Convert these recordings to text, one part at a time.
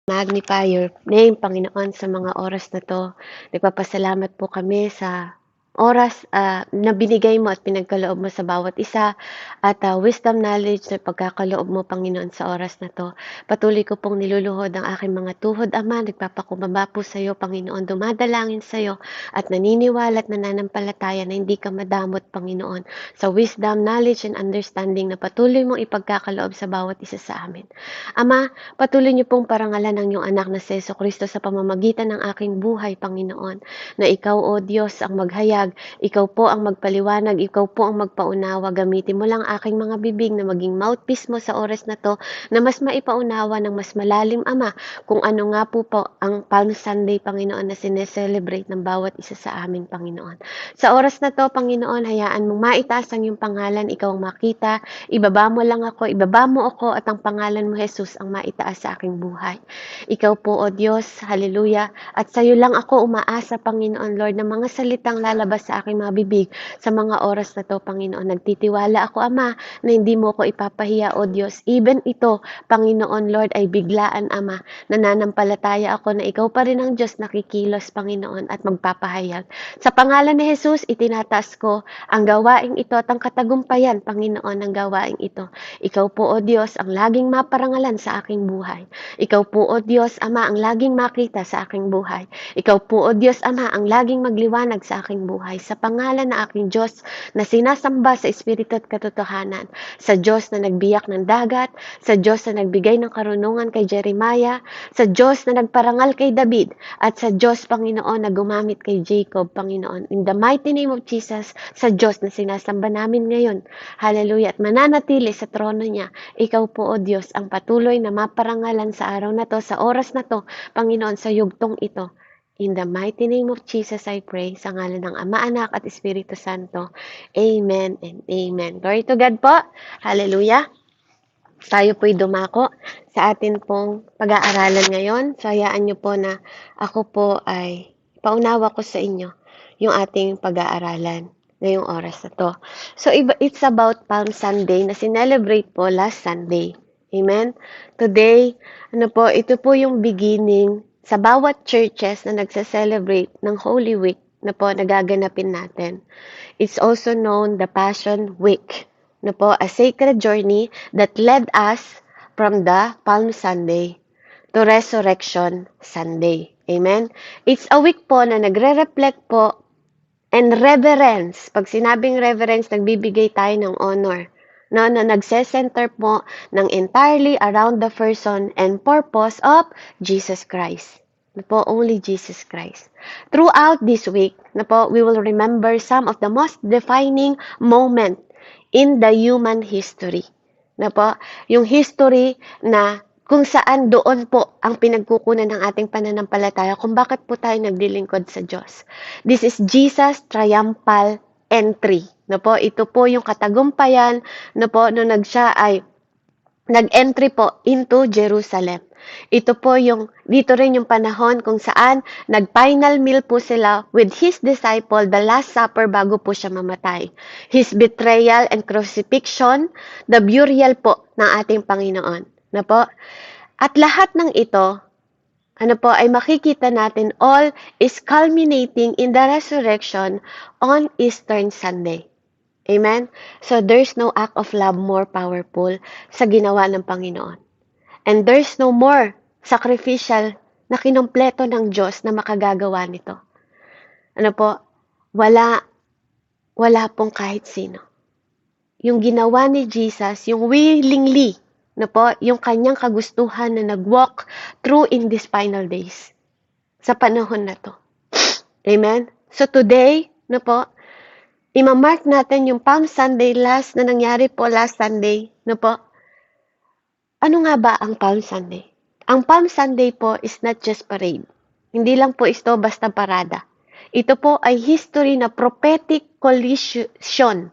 Magnify your name, Panginoon, sa mga oras na to. Nagpapasalamat po kami sa oras na binigay mo at pinagkaloob mo sa bawat isa at wisdom, knowledge na pagkakaloob mo, Panginoon, sa oras na to. Patuloy ko pong niluluhod ang aking mga tuhod, Ama. Nagpapakumbaba po sa iyo, Panginoon. Dumadalangin sa iyo at naniniwala at nananampalataya na hindi ka madamot, Panginoon, sa wisdom, knowledge, and understanding na patuloy mong ipagkakaloob sa bawat isa sa amin. Ama, patuloy niyo pong parangalan ng iyong anak na si Jesucristo sa pamamagitan ng aking buhay, Panginoon, na ikaw, O Diyos, ang maghayag, ikaw po ang magpaliwanag, ikaw po ang magpaunawa. Gamitin mo lang aking mga bibig na maging mouthpiece mo sa oras na to, na mas maipaunawa ng mas malalim, Ama, kung ano nga po ang Palm Sunday, Panginoon, na sineselebrate ng bawat isa sa amin, Panginoon. Sa oras na to, Panginoon, hayaan mong maitaas ang iyong pangalan, ikaw ang makita, ibaba mo ako at ang pangalan mo, Jesus, ang maitaas sa aking buhay. Ikaw po, O Diyos, hallelujah, at sa iyo lang ako umaasa, Panginoon, Lord, ng mga salitang lalabas sa aking mga bibig sa mga oras na to, Panginoon. Nagtitiwala ako, Ama, na hindi mo ko ipapahiya, O Diyos. Even ito, Panginoon, Lord, ay biglaan, Ama. Nananampalataya ako na ikaw pa rin ang Diyos nakikilos, Panginoon, at magpapahayag. Sa pangalan ni Jesus, itinataas ko ang gawaing ito at ang katagumpayan, Panginoon, ng gawaing ito. Ikaw po, O Diyos, ang laging maparangalan sa aking buhay. Ikaw po, O Diyos, Ama, ang laging makita sa aking buhay. Ikaw po, O Diyos, Ama, ang laging magliwanag sa aking buhay. Sa pangalan ng aking Diyos na sinasamba sa Espiritu at katotohanan. Sa Diyos na nagbiyak ng dagat. Sa Diyos na nagbigay ng karunungan kay Jeremiah. Sa Diyos na nagparangal kay David. At sa Diyos, Panginoon, na gumamit kay Jacob, Panginoon. In the mighty name of Jesus, sa Diyos na sinasamba namin ngayon. Hallelujah. At mananatili sa trono niya. Ikaw po, O Diyos, ang patuloy na maparangalan sa araw na to, sa oras na to, Panginoon, sa yugtong ito. In the mighty name of Jesus, I pray, sa ngalan ng Ama, Anak, at Espiritu Santo. Amen and amen. Glory to God po. Hallelujah. Tayo po'y dumako sa atin pong pag-aaralan ngayon. So, hayaan niyo po na ako po ay paunawa ko sa inyo yung ating pag-aaralan ngayong oras na to. So, it's about Palm Sunday na sinelebrate po last Sunday. Amen? Today, ito po yung beginning sa bawat churches na nagse-celebrate ng Holy Week na po nagaganapin natin. It's also known the Passion Week, a sacred journey that led us from the Palm Sunday to Resurrection Sunday. Amen? It's a week po na nagre-reflect po and reverence. Pag sinabing reverence, nagbibigay tayo ng honor. Na nagse-center po ng entirely around the person and purpose of Jesus Christ. Only Jesus Christ. Throughout this week, we will remember some of the most defining moment in the human history. Yung history na kung saan doon po ang pinagkukunan ng ating pananampalataya kung bakit po tayo naglilingkod sa Diyos. This is Jesus' triumphal entry. Ito po yung katagumpayan nung siya ay nag-entry po into Jerusalem. Dito rin yung panahon kung saan nag-final meal po sila with his disciple, the Last Supper, bago po siya mamatay. His betrayal and crucifixion, the burial po ng ating Panginoon. At lahat ng ito, ay makikita natin all is culminating in the resurrection on Easter Sunday. Amen? So, there's no act of love more powerful sa ginawa ng Panginoon. And there's no more sacrificial na kinumpleto ng Diyos na makagagawa nito. Wala pong kahit sino. Yung ginawa ni Jesus, yung willingly, yung kanyang kagustuhan na nag-walk through in these final days. Sa panahon na to. Amen? So, today, imamark natin yung Palm Sunday na nangyari po last Sunday. Ano nga ba ang Palm Sunday? Ang Palm Sunday po is not just parade. Hindi lang po ito basta parada. Ito po ay history na prophetic collision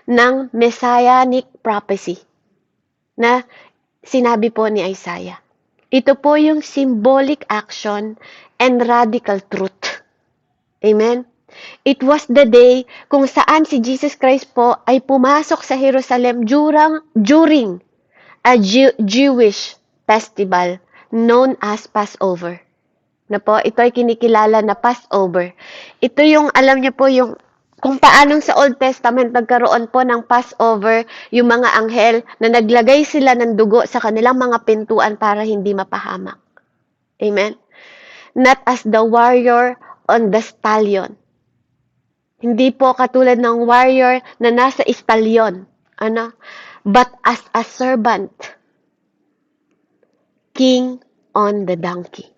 ng messianic prophecy na sinabi po ni Isaiah. Ito po yung symbolic action and radical truth. Amen? It was the day kung saan si Jesus Christ po ay pumasok sa Jerusalem during a Jewish festival known as Passover. Na po, ito ay kinikilala na Passover. Ito yung, alam niyo po, yung kung paanong sa Old Testament nagkaroon po ng Passover, yung mga anghel na naglagay sila ng dugo sa kanilang mga pintuan para hindi mapahamak. Amen? Not as the warrior on the stallion. Hindi po katulad ng warrior na nasa istalyon. Ano? But as a servant, king on the donkey.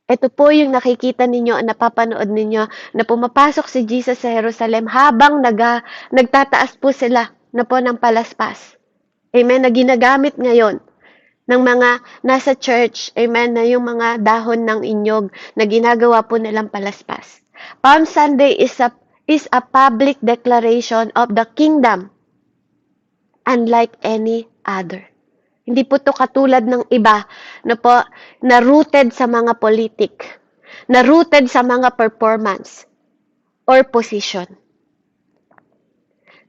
Ito po yung nakikita ninyo, napapanood ninyo, na pumapasok si Jesus sa Jerusalem habang nagtataas po sila na po ng palaspas. Amen, na ginagamit ngayon ng mga nasa church, amen, na yung mga dahon ng inyog na ginagawa po nilang palaspas. Palm Sunday is a public declaration of the kingdom unlike any other. Hindi po to katulad ng iba na po na rooted sa mga politik, na rooted sa mga performance or position.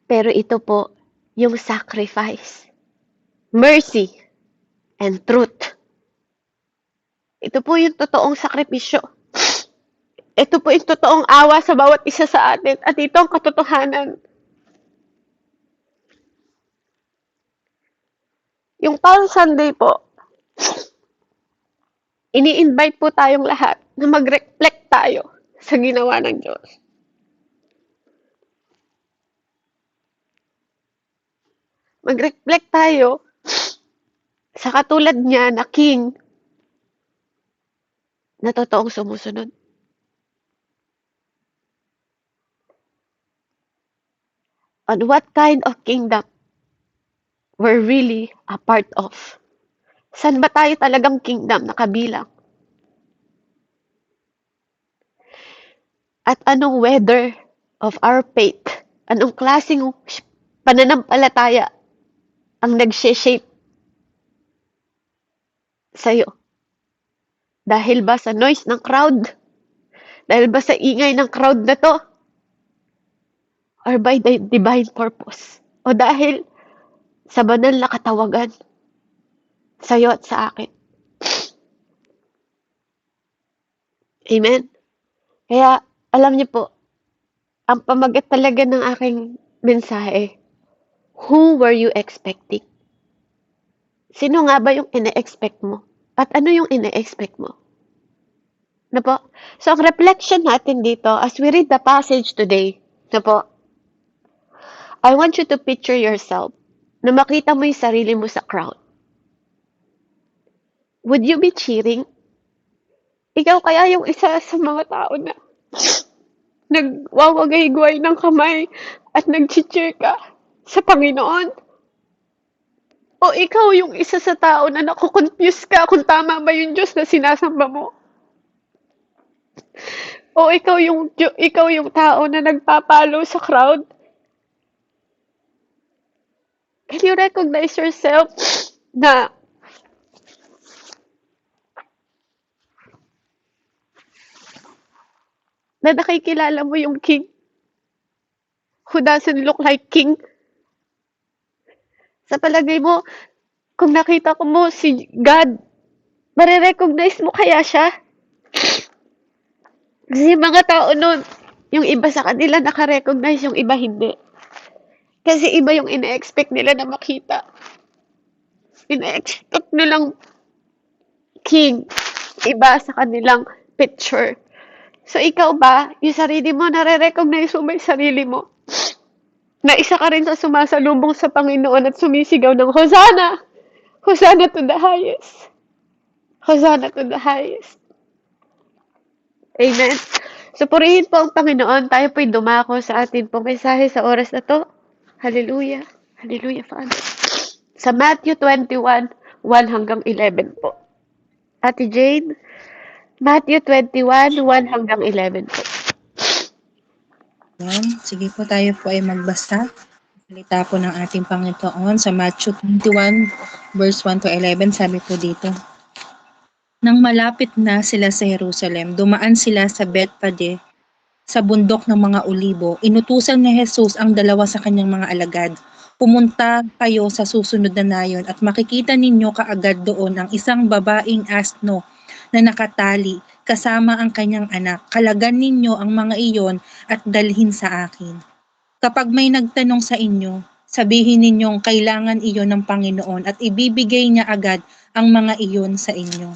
Pero ito po yung sacrifice, mercy, and truth. Ito po yung totoong sakripisyo. Ito po yung totoong awa sa bawat isa sa atin at ito ang katotohanan. Yung Palm Sunday po, ini-invite po tayong lahat na mag-reflect tayo sa ginawa ng Diyos. Mag-reflect tayo sa katulad niya na king na totoong sumusunod. On what kind of kingdom we're really a part of? San ba tayo talagang kingdom na kabilang? At anong weather of our faith? Anong klaseng pananampalataya ang nag-shape sa'yo? Dahil ba sa noise ng crowd? Dahil ba sa ingay ng crowd na to? Or by the divine purpose? O dahil sa banal na katawagan sa'yo at sa akin? Amen? Kaya, alam niyo po, ang pamagat talaga ng aking mensahe, who were you expecting? Sino nga ba yung ine-expect mo? At ano yung ine-expect mo? Na po? So, ang reflection natin dito, as we read the passage today, na po, I want you to picture yourself na makita mo yung sarili mo sa crowd. Would you be cheering? Ikaw kaya yung isa sa mga tao na nagwawagay-gway ng kamay at nag-cheer ka sa Panginoon? O ikaw yung isa sa tao na nakukonfuse ka kung tama ba yung Diyos na sinasamba mo? O ikaw yung tao na nagpapalo sa crowd? Can you recognize yourself na nakikilala mo yung king who doesn't look like king? Sa palagay mo, kung nakita ko mo si God, marirecognize mo kaya siya? Kasi yung mga tao nun, yung iba sa kanila nakarecognize, yung iba hindi. Kasi iba yung ine-expect nila na makita. Ine-expect nilang king, iba sa kanilang picture. So, ikaw ba, yung sarili mo, nare-recognize mo ba yung sarili mo? Na isa ka rin sa sumasalubong sa Panginoon at sumisigaw ng Hosanna! Hosanna to the highest! Hosanna to the highest! Amen. So, purihin po ang Panginoon. Tayo po'y dumako sa atin pong mensahe sa oras na to. Hallelujah. Hallelujah, Father. Sa Matthew 21, 1 hanggang 11 po. Ate Jane, Matthew 21, 1 hanggang 11 po. Yan. Sige po, tayo po ay magbasa. Salita po ng ating Panginoon sa Matthew 21, verse 1 to 11, sabi po dito. Nang malapit na sila sa Jerusalem, dumaan sila sa Bethpage, sa bundok ng mga Olibo. Inutusan ni Jesus ang dalawa sa kanyang mga alagad. Pumunta kayo sa susunod na nayon at makikita ninyo kaagad doon ang isang babaeng asno na nakatali kasama ang kanyang anak. Kalagan ninyo ang mga iyon at dalhin sa akin. Kapag may nagtanong sa inyo, sabihin ninyong kailangan iyon ng Panginoon at ibibigay niya agad ang mga iyon sa inyo.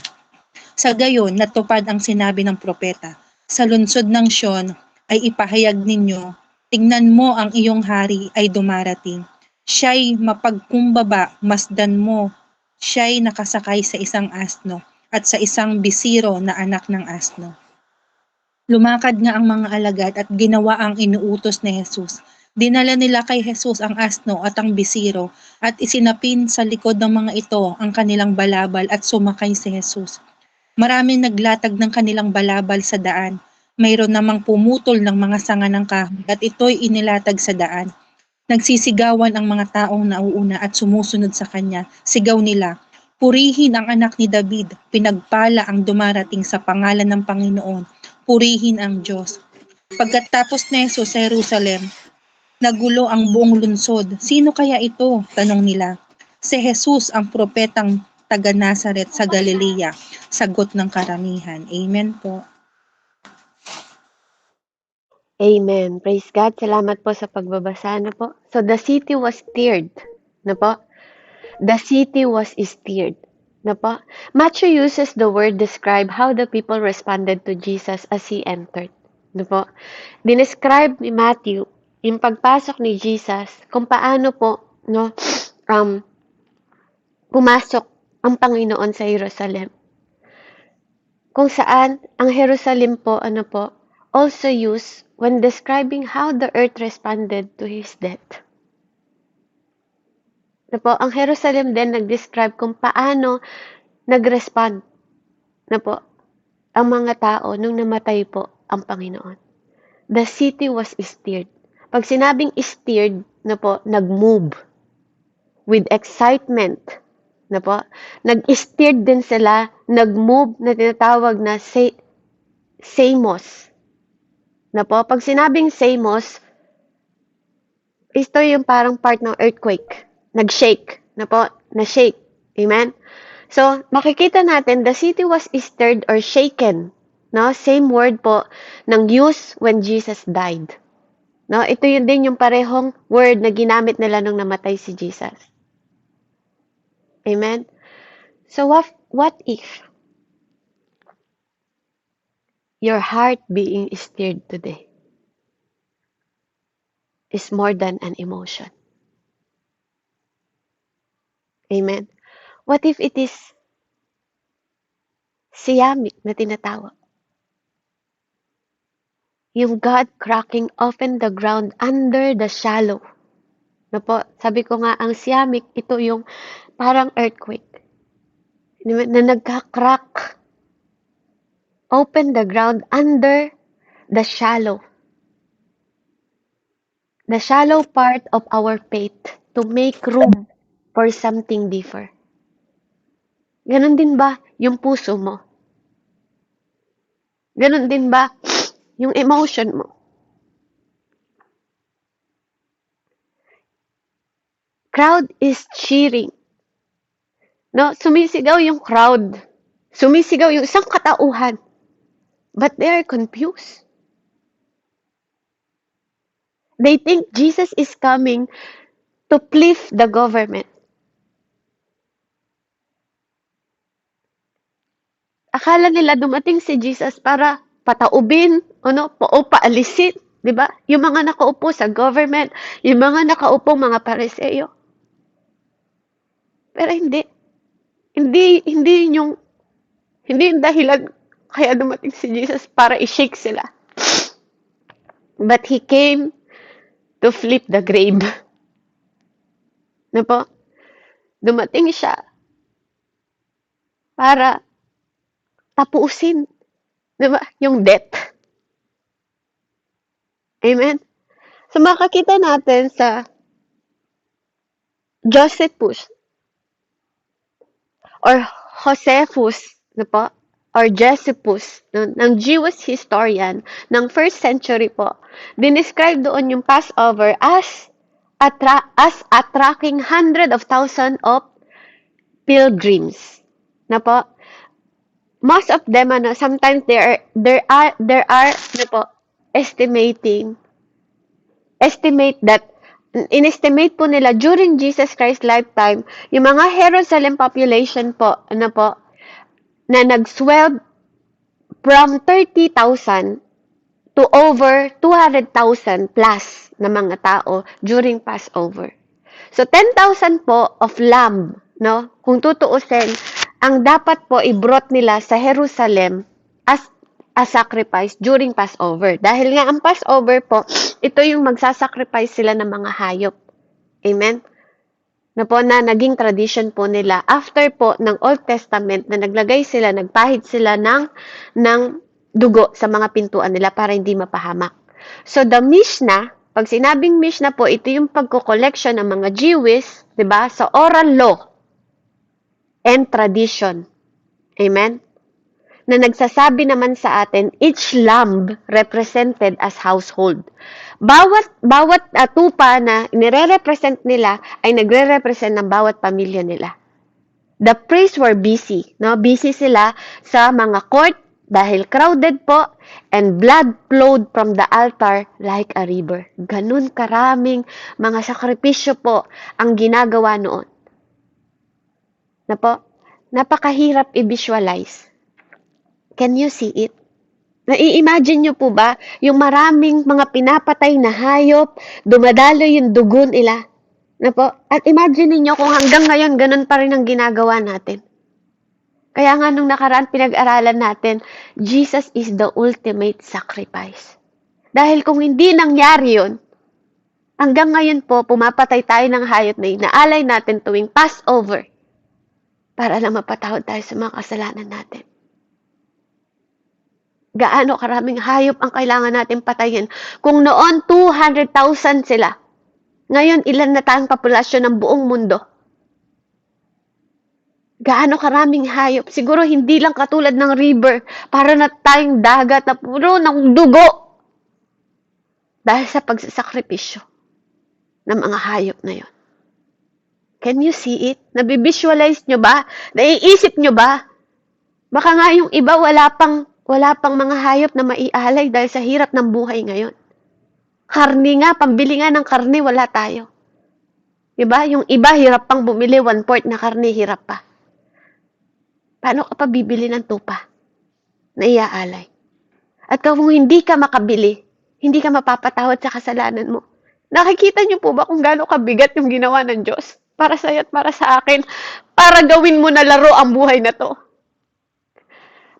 Sa gayon, natupad ang sinabi ng propeta. Sa lungsod ng Sion ay ipahayag ninyo, tingnan mo ang iyong hari ay dumarating. Siya'y mapagkumbaba, masdan mo. Siya'y nakasakay sa isang asno at sa isang bisiro na anak ng asno. Lumakad nga ang mga alagad at ginawa ang inuutos ni Jesus. Dinala nila kay Jesus ang asno at ang bisiro at isinapin sa likod ng mga ito ang kanilang balabal at sumakay si Jesus. Maraming naglatag ng kanilang balabal sa daan. Mayroon namang pumutol ng mga sanga ng kahoy at ito'y inilatag sa daan. Nagsisigawan ang mga taong nauuna at sumusunod sa kanya. Sigaw nila, purihin ang anak ni David, pinagpala ang dumarating sa pangalan ng Panginoon, purihin ang Diyos. Pagkatapos ni Jesus sa Jerusalem, nagulo ang buong lungsod. Sino kaya ito? Tanong nila. Si Jesus ang propetang taga Nazaret sa Galilea, sagot ng karamihan. Amen po. Amen. Praise God. Salamat po sa pagbabasa na po. So, the city was stirred. Na po? The city was stirred. Na po? Matthew uses the word describe how the people responded to Jesus as he entered. Na po? Dinescribe ni Matthew yung pagpasok ni Jesus kung paano po pumasok ang Panginoon sa Jerusalem. Kung saan ang Jerusalem po also used when describing how the earth responded to his death. Na po, ang Jerusalem din nag-describe kung paano nag-respond na po ang mga tao nung namatay po ang Panginoon. The city was stirred. Pag sinabing stirred, na po, nag-move with excitement. Na po, nag-stirred din sila, nag-move na tinatawag na seimos. Na po, pag sinabing seimos, ito yung parang part ng earthquake. Nag-shake. Na po, na-shake. Amen? So, makikita natin, the city was stirred or shaken. No? Same word po ng use when Jesus died. No? Ito yun din yung parehong word na ginamit nila nung namatay si Jesus. Amen? So, what if your heart being stirred today is more than an emotion? Amen? What if it is siyamik na tinatawag? Yung God cracking open the ground under the shallow. Na po, sabi ko nga, ang siyamik, ito yung parang earthquake. Na nagka-crack. Open the ground under the shallow. The shallow part of our faith to make room for something deeper. Ganon din ba yung puso mo? Ganon din ba yung emotion mo? Crowd is cheering. No, sumisigaw yung crowd. Sumisigaw yung isang katauhan. But they are confused. They think Jesus is coming to uplift the government. Akala nila dumating si Jesus para pataubin, o paalisin, 'di ba? Yung mga nakaupo sa government, yung mga nakaupong mga Pariseo. Pero hindi. Hindi yung dahilan kaya dumating si Jesus para i-shake sila. But he came to flip the grave. Na po? Dumating siya para tapusin, 'di ba? Yung death. Amen. So makakita natin sa Josephus or Josephus, na po, or Josephus, ng Jewish historian ng 1st century po, dinescribe doon yung Passover as attracting hundred of thousands of pilgrims. Na po, most of them, sometimes there are, na po, estimate that, inestimate po nila during Jesus Christ lifetime, yung mga Jerusalem population po, na nag-swell from 30,000 to over 200,000 plus na mga tao during Passover. So 10,000 po of lamb, no? Kung tutuusin, ang dapat po i-brought nila sa Jerusalem as a sacrifice during Passover. Dahil nga ang Passover po, ito yung magsasacrifice sila ng mga hayop. Amen? Na po na naging tradition po nila after po ng Old Testament na nagpahid sila ng dugo sa mga pintuan nila para hindi mapahamak. So the Mishnah, pag sinabing Mishnah po, ito yung pagko-collection ng mga Jewish, 'di ba, sa oral law and tradition. Amen? Na nagsasabi naman sa atin, each lamb represented as household. Bawat tupa na nire-represent nila ay nagre-represent ng bawat pamilya nila. The priests were busy, no? Busy sila sa mga court dahil crowded po, and blood flowed from the altar like a river. Ganun karaming mga sakripisyo po ang ginagawa noon. Na po, napakahirap i-visualize. Can you see it? Nai-imagine nyo po ba yung maraming mga pinapatay na hayop, dumadalo yung dugo nila? Na po? At imagine niyo kung hanggang ngayon ganun pa rin ang ginagawa natin. Kaya nga nung nakaraan pinag-aralan natin, Jesus is the ultimate sacrifice. Dahil kung hindi nangyari yun, hanggang ngayon po pumapatay tayo ng hayop na inaalay natin tuwing Passover para lang mapatawad tayo sa mga kasalanan natin. Gaano karaming hayop ang kailangan natin patayin. Kung noon 200,000 sila, ngayon ilan na tayong populasyon ng buong mundo? Gaano karaming hayop? Siguro hindi lang katulad ng river, para na tayong dagat na puro ng dugo. Dahil sa pagsasakripisyo ng mga hayop na yon. Can you see it? Nabivisualize nyo ba? Naiisip nyo ba? Baka nga yung iba wala pang mga hayop na maialay dahil sa hirap ng buhay ngayon. Karne nga, pambili nga ng karne, wala tayo. Diba? Yung iba, hirap pang bumili, 1/4 na karne, hirap pa. Paano ka pa bibili ng tupa na iaalay? At kung hindi ka makabili, hindi ka mapapatawad sa kasalanan mo. Nakikita niyo po ba kung gaano kabigat yung ginawa ng Diyos? Para sa'yo at para sa akin, para gawin mo na laro ang buhay na to.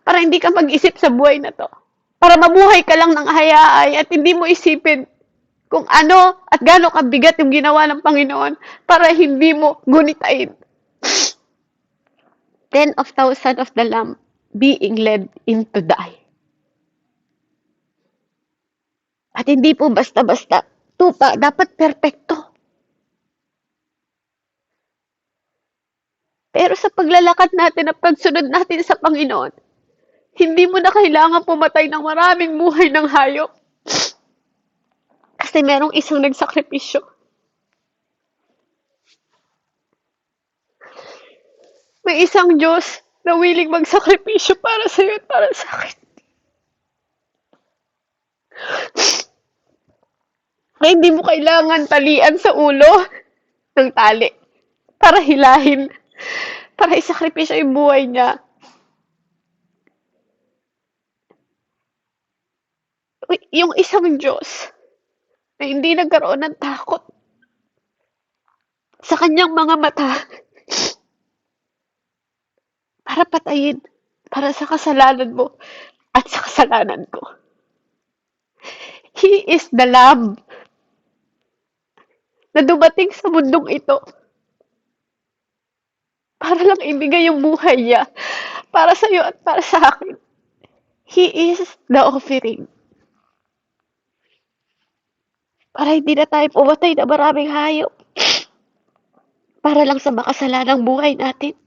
Para hindi ka mag-isip sa buhay na to. Para mabuhay ka lang ng hayay at hindi mo isipin kung ano at gaano kabigat yung ginawa ng Panginoon para hindi mo gunitain. 10,000 of the lamb being led into die. At hindi po basta-basta. Tupa, dapat perpekto. Pero sa paglalakad natin at pagsunod natin sa Panginoon, hindi mo na kailangan pumatay ng maraming buhay ng hayop. Kasi merong isang nagsakripisyo. May isang Diyos na willing magsakripisyo para sa iyo at para sa akin. Ay, hindi mo kailangan talian sa ulo ng tali para hilahin, para isakripisyo yung buhay niya. Yung isang Diyos na hindi nagkaroon ng takot sa kanyang mga mata para patayin, para sa kasalanan mo at sa kasalanan ko. He is the Lamb na dumating sa mundong ito para lang ibigay yung buhay niya para sa iyo at para sa akin. He is the offering. Para hindi na tayo pumatay na maraming hayop para lang sa makasalanang buhay natin.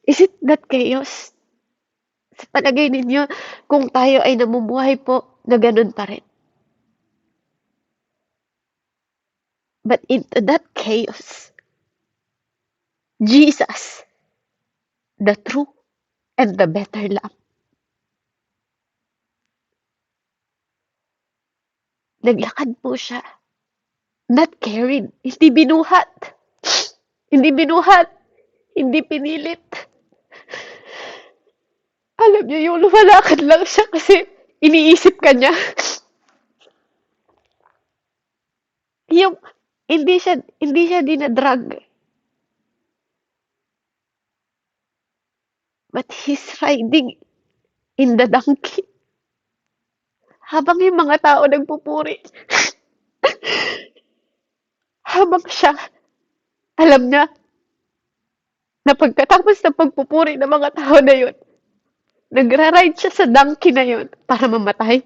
Is it that chaos? Sa palagay ninyo, kung tayo ay namumuhay po, na ganun pa rin. But into that chaos, Jesus, the true and the better Lamb, naglakad po siya. Not carried, hindi binuhat. Hindi binuhat, hindi pinilit. Alam niyo yung lumalakad lang siya kasi iniisip ka niya. Yung hindi siya dinadrag. But he's riding in the donkey. Habang yung mga tao nagpupuri. Habang siya, alam niya na pagkatapos ng pagpupuri ng mga tao na yun, nagra-ride siya sa donkey na yun para mamatay.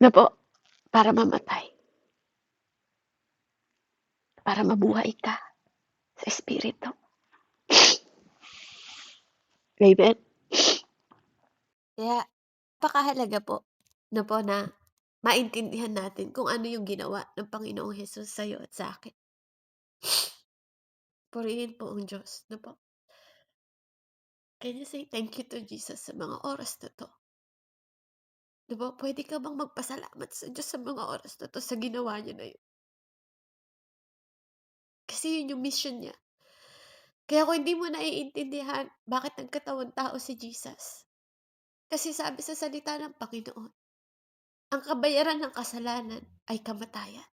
Na po, para mamatay. Para mabuhay ka sa espiritu. Amen? Kaya, napakahalaga po na maintindihan natin kung ano yung ginawa ng Panginoong Hesus sa'yo at sa akin. Purihin po ang Diyos. Na po. Can you say thank you to Jesus sa mga oras na to? Na po, pwede ka bang magpasalamat sa Diyos sa mga oras na to sa ginawa niya na yun? Kasi yun yung mission niya. Kaya kung hindi mo naiintindihan bakit nagkatawang tao si Jesus, kasi sabi sa salita ng Panginoon, ang kabayaran ng kasalanan ay kamatayan.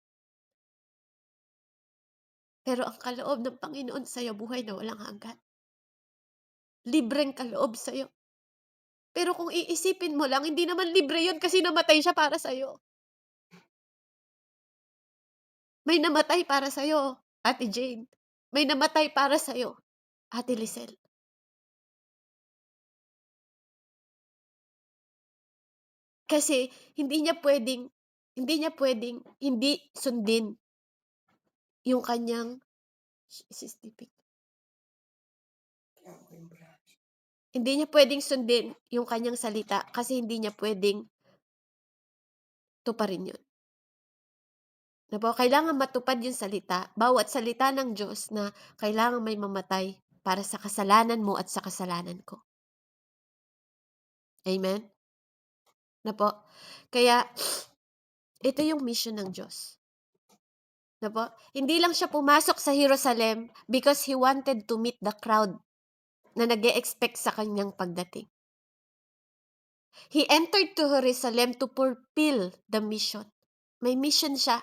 Pero ang kaloob ng Panginoon sa'yo, buhay na walang hanggan. Libreng kaloob sa'yo. Pero kung iisipin mo lang, hindi naman libre yun kasi namatay siya para sa'yo. May namatay para sa'yo, Ate Jane. May namatay para sa'yo, Ate Lisel. Kasi hindi niya pwedeng hindi sundin yung kanyang hindi niya pwedeng sundin yung kanyang salita kasi hindi niya pwedeng tuparin yun. Diba? Kailangan matupad yung salita. Bawat salita ng Diyos na kailangan may mamatay para sa kasalanan mo at sa kasalanan ko. Amen? Na po? Kaya, ito yung mission ng Diyos. Na po? Hindi lang siya pumasok sa Jerusalem because He wanted to meet the crowd na nag-e-expect sa kanyang pagdating. He entered to Jerusalem to fulfill the mission. May mission siya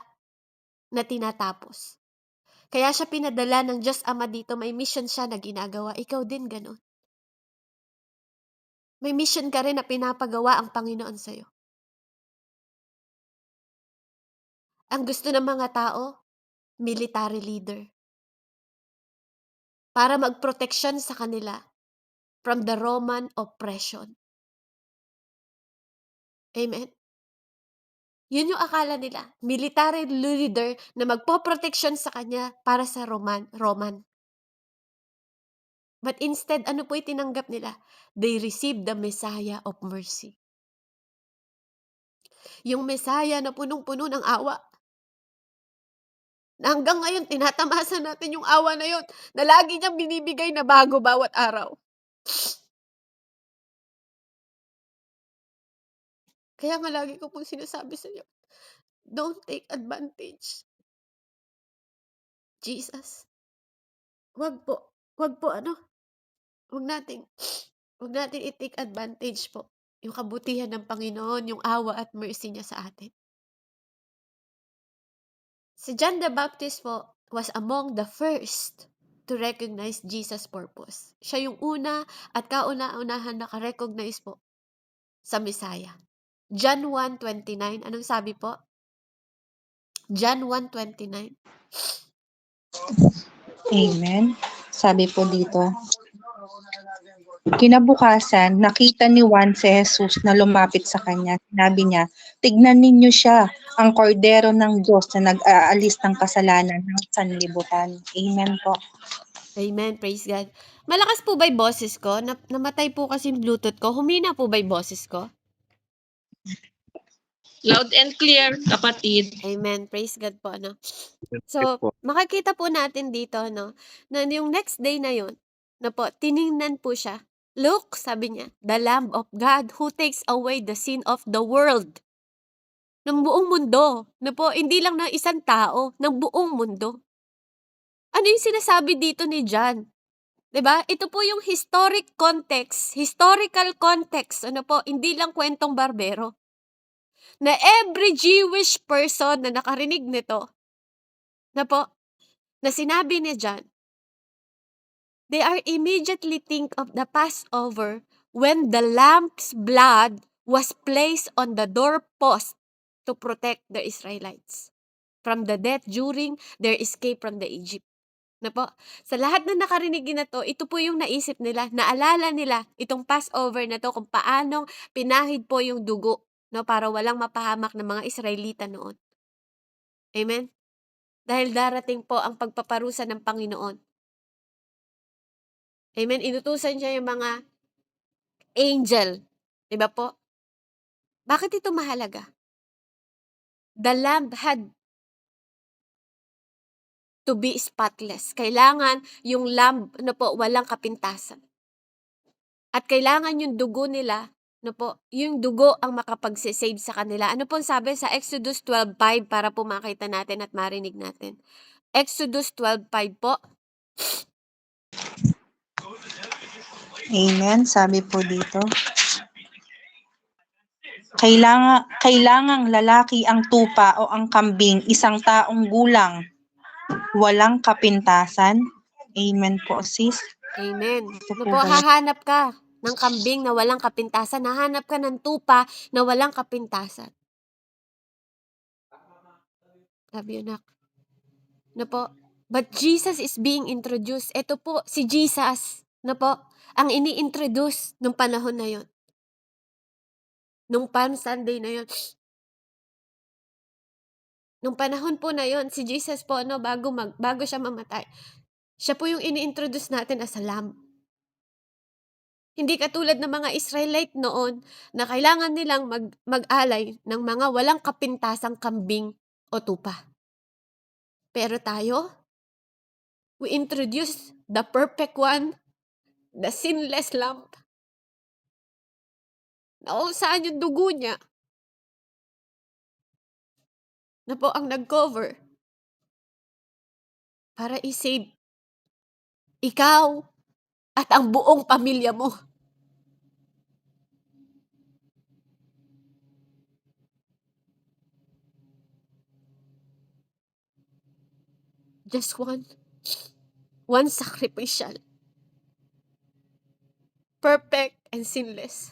na tinatapos. Kaya siya pinadala ng Diyos Ama dito, may mission siya na ginagawa. Ikaw din ganun. May mission ka rin na pinapagawa ang Panginoon sa'yo. Ang gusto ng mga tao, military leader. Para magproteksyon sa kanila from the Roman oppression. Amen? Yun yung akala nila. Military leader na magpoproteksyon sa kanya para sa Roman. But instead, ano po itinanggap nila? They received the Messiah of mercy. Yung Messiah na punong-puno ng awa. Na hanggang ngayon, tinatamasa natin yung awa na yun na lagi niyang binibigay na bago bawat araw. Kaya nga lagi ko pong sinasabi sa iyo, don't take advantage. Jesus. Wag nating i-take advantage po yung kabutihan ng Panginoon, yung awa at mercy niya sa atin. Si John the Baptist po was among the first to recognize Jesus' purpose. Siya yung una at kauna-unahan naka-recognize po sa Messiah. John 1:29, anong sabi po? John 1:29. Amen. Sabi po dito, kinabukasan, nakita ni Juan si Jesus na lumapit sa kanya. Sinabi niya, tignan ninyo siya, ang kordero ng Diyos na nag-aalis ng kasalanan ng sanlibutan. Amen po. Amen, praise God. Malakas po ba yung boses ko? Namatay po kasi yung Bluetooth ko. Humina po ba yung boses ko? Loud and clear, kapatid. Amen. Praise God po, ano. So, makikita po natin dito, no, na yung next day na yun, na po, tiningnan po siya. Look, sabi niya, the Lamb of God who takes away the sin of the world. Ng buong mundo. Na po, hindi lang ng isang tao, ng buong mundo. Ano yung sinasabi dito ni John? 'Di ba? Ito po yung historical context, ano po, hindi lang kwentong barbero. Na every Jewish person na nakarinig nito, na po, na sinabi ni John, they are immediately think of the Passover when the lamb's blood was placed on the doorpost to protect the Israelites from the death during their escape from the Egypt. Na po, sa lahat na nakarinig na to, ito po yung naisip nila, naalala nila itong Passover na to kung paanong pinahid po yung dugo, no, para walang mapahamak ng mga Israelita noon. Amen? Dahil darating po ang pagpaparusa ng Panginoon. Amen? Inutusan siya yung mga angel. Diba po? Bakit ito mahalaga? The lamb had to be spotless. Kailangan yung lamb na po walang kapintasan. At kailangan yung dugo nila, no po, yung dugo ang makapagse-save sa kanila. Ano pong sabi sa Exodus 12:5 para po makita natin at marinig natin? Exodus 12:5 po. Amen. Sabi po dito, kailangang lalaki ang tupa o ang kambing, isang taong gulang, walang kapintasan. Amen po, sis. Amen. Ito No po po, ba? hahanap ka ng kambing na walang kapintasan, hahanap ka ng tupa na walang kapintasan. Sabi yun, no po. But Jesus is being introduced. Ito po, si Jesus, no po, ang ini-introduce nung panahon na yon. Nung Palm Sunday na yon. Nung panahon po na yon, si Jesus po, no, bago siya mamatay, siya po yung ini-introduce natin as a lamb. Hindi katulad ng mga Israelite noon na kailangan nilang mag-alay ng mga walang kapintasang kambing o tupa. Pero tayo, we introduce the perfect one, the sinless lamb. Na kung saan yung dugo niya na po ang nag-cover para i-save ikaw at ang buong pamilya mo. Just one sacrificial, perfect and sinless.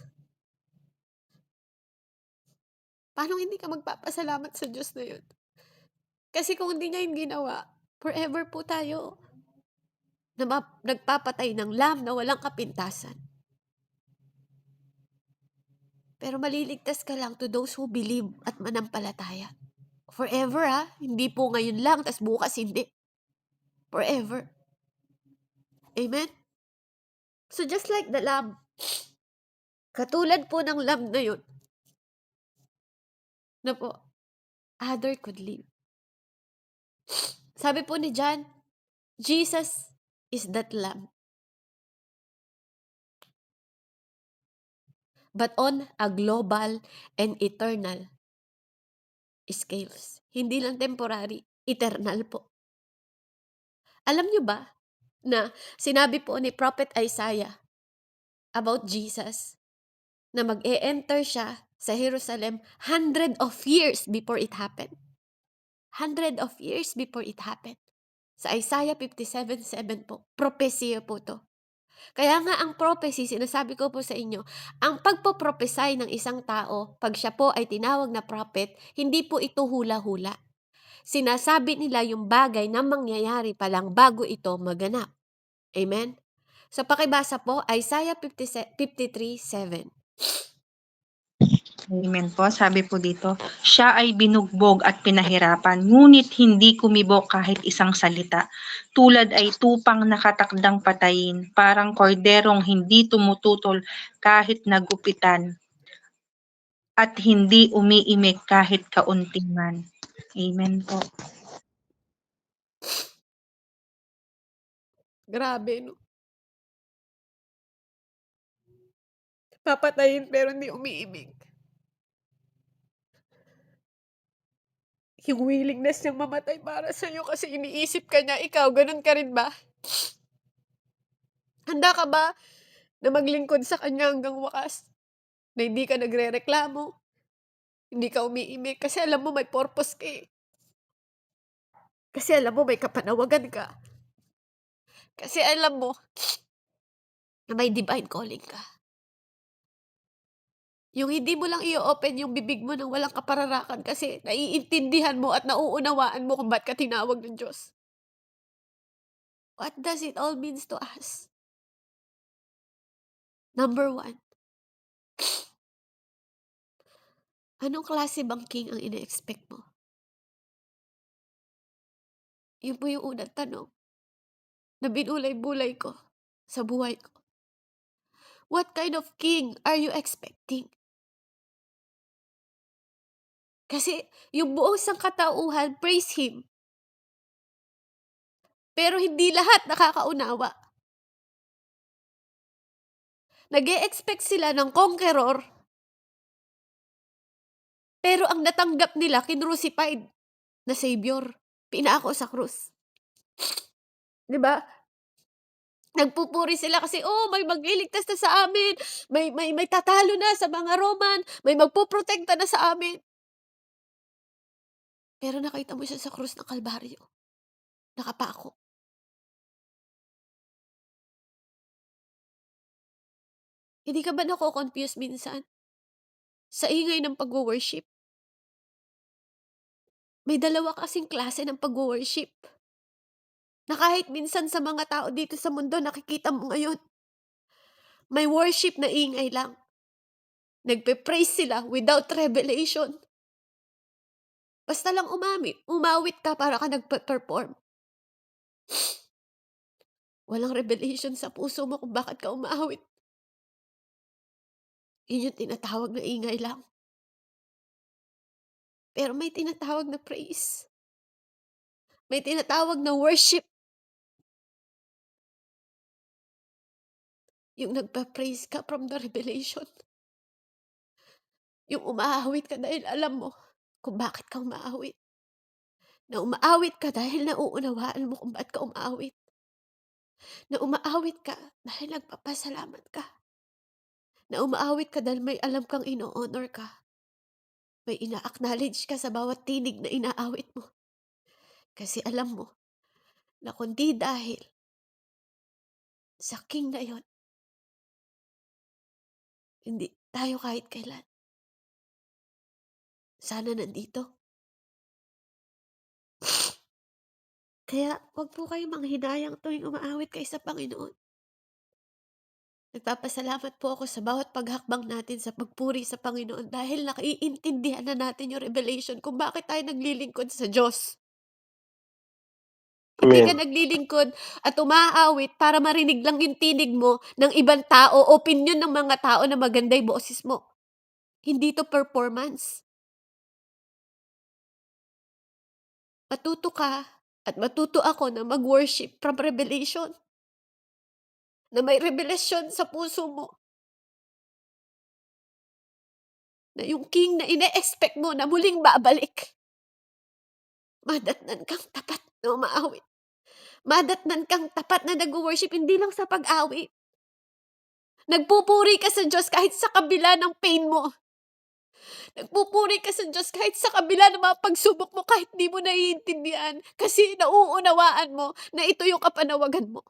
Paano hindi ka magpapasalamat sa Diyos na yun? Kasi kung hindi niya yung ginawa, forever po tayo na nagpapatay ng lamb na walang kapintasan. Pero maliligtas ka lang to those who believe at manampalataya. Forever hindi po ngayon lang, tas bukas hindi. Forever. Amen? So just like the lamb, katulad po ng lamb na yun, na po, other could live. Sabi po ni John, Jesus is that lamb. But on a global and eternal scales. Hindi lang temporary, eternal po. Alam nyo ba na sinabi po ni Prophet Isaiah about Jesus na mag-e-enter siya sa Jerusalem 100 of years before it happened. 100 of years before it happened. Sa Isaiah 57:7 po, propesya po to. Kaya nga ang prophecy, sinasabi ko po sa inyo, ang pagpo-prophesy ng isang tao, pag siya po ay tinawag na prophet, hindi po ito hula-hula. Sinasabi nila yung bagay na mangyayari pa lang bago ito maganap. Amen? So pakibasa po, Isaiah 53:7. Amen po. Sabi po dito, siya ay binugbog at pinahirapan, ngunit hindi kumibo kahit isang salita. Tulad ay tupang nakatakdang patayin, parang korderong hindi tumututol kahit nagupitan. at hindi umiimik kahit kaunti man. Amen po. Grabe 'no. Papatayin pero hindi umiimik. Yung willingness niyang mamatay para sa'yo kasi iniisip ka niya, ikaw gano'n ka rin ba? Handa ka ba na maglingkod sa kanya hanggang wakas? Na hindi ka nagrereklamo, hindi ka umiimik kasi alam mo may purpose ka, eh. Kasi alam mo may kapanawagan ka. Kasi alam mo na may divine calling ka. Yung hindi mo lang i-o-open yung bibig mo ng walang kapararakan kasi naiintindihan mo at nauunawaan mo kung ba't ka tinawag ng Diyos. What does it all means to us? Number 1, anong klase bang king ang ine-expect mo? Yun po yung unang tanong na binulay-bulay ko sa buhay ko. What kind of king are you expecting? Kasi yung buong sangkatauhan praise Him, pero hindi lahat nakakaunawa. Nag-e-expect sila ng conqueror, pero ang natanggap nila kinrucified na savior, pinaako sa krus. 'Di ba? Nagpupuri sila kasi, "Oh, may magliligtas na sa amin, may tatalo na sa mga Roman, may magpoprotekta na sa amin." Pero nakita mo siya sa krus ng Kalbaryo, nakapako. Hindi ka ba nako-confuse minsan sa ingay ng pagwo-worship? May dalawa kasing klase ng pagwo-worship na kahit minsan sa mga tao dito sa mundo nakikita mo ngayon, may worship na ingay lang. Nagpe-praise sila without revelation. Basta lang umawit ka para ka nagpe-perform. Walang revelation sa puso mo kung bakit ka umaawit. Yun yung tinatawag na ingay lang. Pero may tinatawag na praise. May tinatawag na worship. Yung nagpa-praise ka from the revelation. Yung umaawit ka dahil alam mo kung bakit ka umaawit. Na umaawit ka dahil nauunawaan mo kung bakit ka umaawit. Na umaawit ka dahil nagpapasalamat ka. Na umaawit ka dahil may alam kang ino-honor ka. May ina-acknowledge ka sa bawat tinig na inaawit mo. Kasi alam mo na kundi dahil sa king na yon, hindi tayo kahit kailan sana nandito. Kaya wag po kayong manghinayang tuwing umaawit kayo sa Panginoon. Nagpapasalamat po ako sa bawat paghakbang natin sa pagpuri sa Panginoon dahil naiintindihan na natin yung revelation kung bakit tayo naglilingkod sa Diyos. Hindi ka naglilingkod at umaawit para marinig lang yung tinig mo ng ibang tao, opinyon ng mga tao na maganda yung boses mo. Hindi to performance. Matuto ka at matuto ako na mag-worship from revelation. Na may revelasyon sa puso mo. Na yung king na ine-expect mo na muling babalik. Madatnan kang tapat na umaawit. Madatnan kang tapat na nag-worship hindi lang sa pag-awit. Nagpupuri ka sa Diyos kahit sa kabila ng pain mo. Nagpupuri ka sa Diyos kahit sa kabila ng mga pagsubok mo, kahit di mo naiintindihan. Kasi nauunawaan mo na ito yung kapanawagan mo.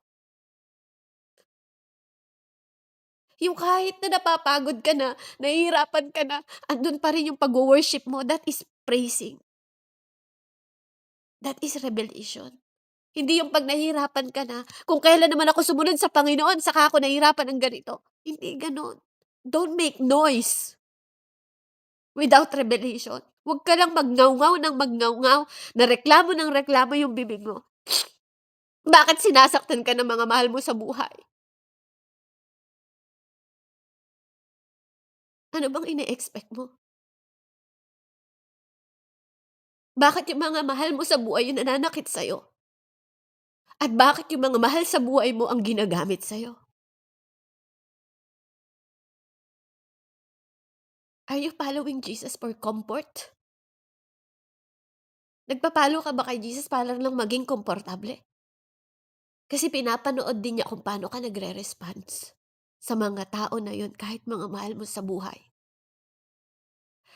Yung kahit na napapagod ka na, nahihirapan ka na, andun pa rin yung pag-worship mo. That is praising. That is revelation. Hindi yung pag nahihirapan ka na, kung kailan naman ako sumunod sa Panginoon, saka ako nahihirapan ng ganito. Hindi ganon. Don't make noise without revelation. Huwag ka lang magngaw-ngaw ng magngaw-ngaw, na reklamo ng reklamo yung bibig mo. Bakit sinasaktan ka ng mga mahal mo sa buhay? Ano bang ine-expect mo? Bakit yung mga mahal mo sa buhay yung nananakit sa'yo? At bakit yung mga mahal sa buhay mo ang ginagamit sa'yo? Are you following Jesus for comfort? Nagpa-follow ka ba kay Jesus para lang maging komportable? Kasi pinapanood din niya kung paano ka nagre-response sa mga tao na yun kahit mga mahal mo sa buhay.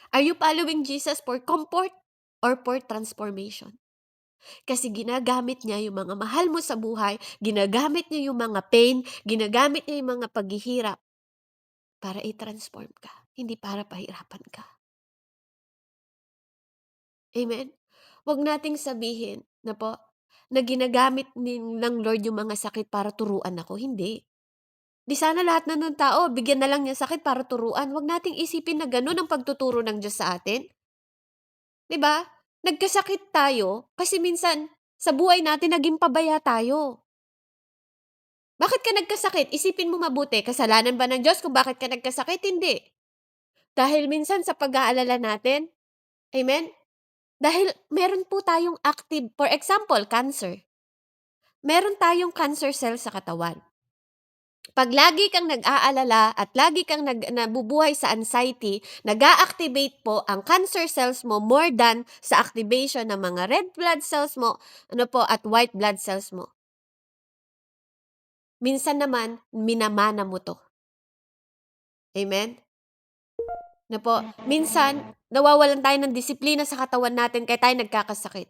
Are you following Jesus for comfort or for transformation? Kasi ginagamit niya yung mga mahal mo sa buhay, ginagamit niya yung mga pain, ginagamit niya yung mga paghihirap para i-transform ka, hindi para pahirapan ka. Amen? Huwag nating sabihin na ginagamit ng Lord yung mga sakit para turuan ako. Hindi. Di sana lahat na ng tao, bigyan na lang niya sakit para turuan. Huwag nating isipin na ganun ang pagtuturo ng Diyos sa atin. Di ba? Nagkasakit tayo kasi minsan sa buhay natin naging pabaya tayo. Bakit ka nagkasakit? Isipin mo mabuti. Kasalanan ba ng Diyos kung bakit ka nagkasakit? Hindi. Dahil minsan sa pag-aalala natin, amen? Dahil meron po tayong active, for example, cancer. Meron tayong cancer cell sa katawan. Pag lagi kang nag-aalala at lagi kang nabubuhay sa anxiety, nag-a-activate po ang cancer cells mo more than sa activation ng mga red blood cells mo, at white blood cells mo. Minsan naman, minamana mo to. Amen? Minsan, nawawalan tayo ng disiplina sa katawan natin kaya tayo nagkakasakit.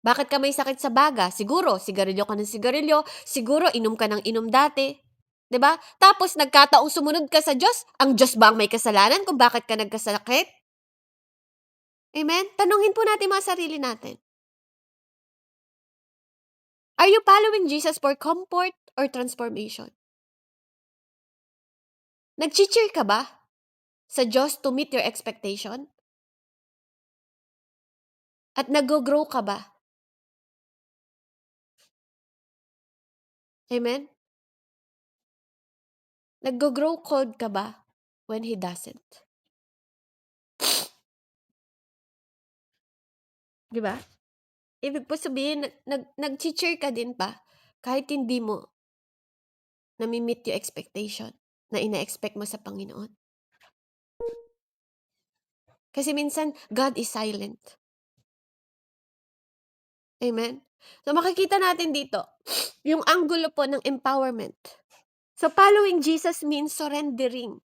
Bakit ka may sakit sa baga? Siguro, sigarilyo ka ng sigarilyo. Siguro, inom ka ng inom dati. 'Di ba? Tapos, nagkataong sumunod ka sa Diyos. Ang Diyos ba ang may kasalanan kung bakit ka nagkasakit? Amen? Tanungin po natin mga sarili natin. Are you following Jesus for comfort or transformation? Nag-cheer ka ba sa Diyos to meet your expectation? At nag-grow ka ba? Amen? Nag-grow cold ka ba when He doesn't? Di ba? Ibig po sabihin, nag-cheer ka din pa kahit hindi mo nami-meet yung expectation na ina-expect mo sa Panginoon. Kasi minsan, God is silent. Amen? So makikita natin dito, yung anggulo po ng empowerment. So following Jesus means surrendering